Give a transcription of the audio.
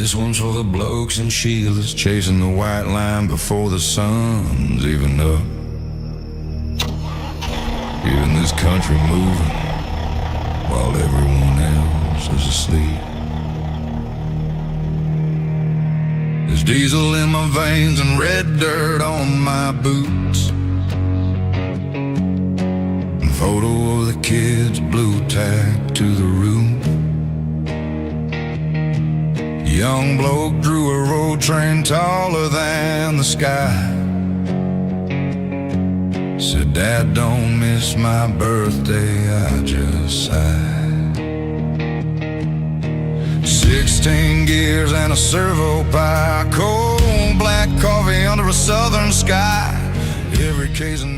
This one's for the blokes and Sheilas chasing the white line before the sun's even up. Keeping this country moving while everyone else is asleep. There's diesel in my veins and red dirt on my boots. And photo of the kids blue tacked to the room. Young bloke drew a road train taller than the sky. Said, Dad, don't miss my birthday, I just sighed. 16 gears and a servo pie, cold black coffee under a southern sky. Every case of